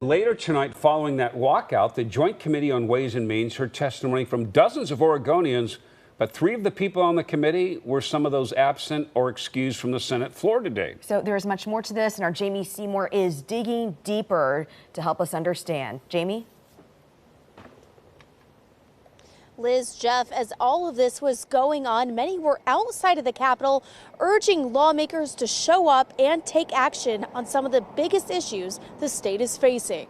Later tonight, following that walkout, the Joint Committee on Ways and Means heard testimony from dozens of Oregonians, but 3 of the people on the committee were some of those absent or excused from the Senate floor today. So there's much more to this, and our Jamie Seymour is digging deeper to help us understand. Jamie? Liz, Jeff, as all of this was going on, many were outside of the Capitol urging lawmakers to show up and take action on some of the biggest issues the state is facing.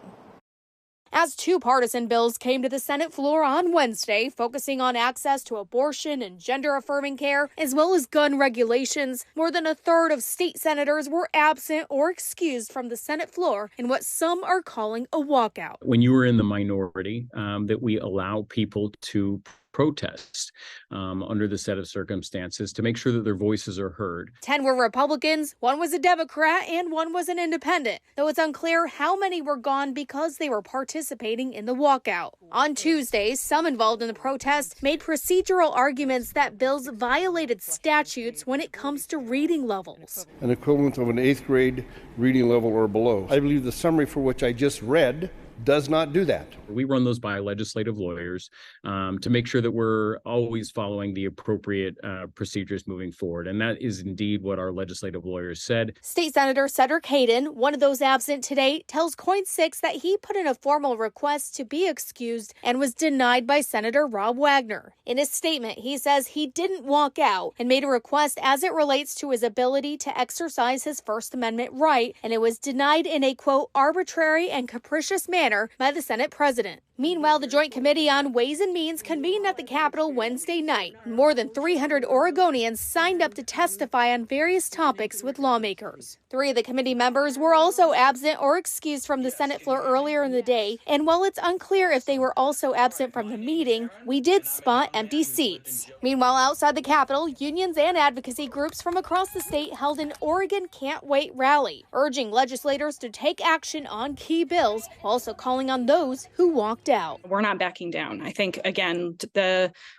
As 2 partisan bills came to the Senate floor on Wednesday, focusing on access to abortion and gender-affirming care, as well as gun regulations, more than a third of state senators were absent or excused from the Senate floor in what some are calling a walkout. When you are in the minority, that we allow people to protest under the set of circumstances to make sure that their voices are heard. 10 were Republicans, 1 was a Democrat, and 1 was an independent, though it's unclear how many were gone because they were participating in the walkout. On Tuesday, some involved in the protest made procedural arguments that bills violated statutes when it comes to reading levels. An equivalent of an 8th grade reading level or below. I believe the summary for which I just read does not do that. We run those by legislative lawyers to make sure that we're always following the appropriate procedures moving forward. And that is indeed what our legislative lawyers said. State Senator Cedric Hayden, one of those absent today, tells Coin 6 that he put in a formal request to be excused and was denied by Senator Rob Wagner. In his statement, he says he didn't walk out and made a request as it relates to his ability to exercise his First Amendment right, and it was denied in a, quote, arbitrary and capricious manner by the Senate president. Meanwhile, the Joint Committee on Ways and Means convened at the Capitol Wednesday night. More than 300 Oregonians signed up to testify on various topics with lawmakers. 3 of the committee members were also absent or excused from the Senate floor earlier in the day, and while it's unclear if they were also absent from the meeting, we did spot empty seats. Meanwhile, outside the Capitol, unions and advocacy groups from across the state held an Oregon Can't Wait rally, urging legislators to take action on key bills, also calling on those who walked out. We're not backing down. I think, again,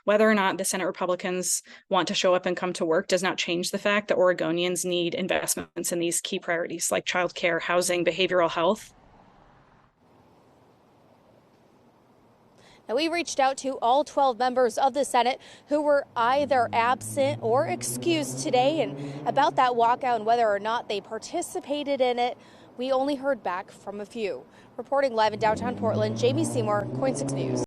whether or not the Senate Republicans want to show up and come to work does not change the fact that Oregonians need investments in these key priorities like childcare, housing, behavioral health. Now, we reached out to all 12 members of the Senate who were either absent or excused today, and about that walkout and whether or not they participated in it, we only heard back from a few. Reporting live in downtown Portland, Jamie Seymour, Coin 6 News.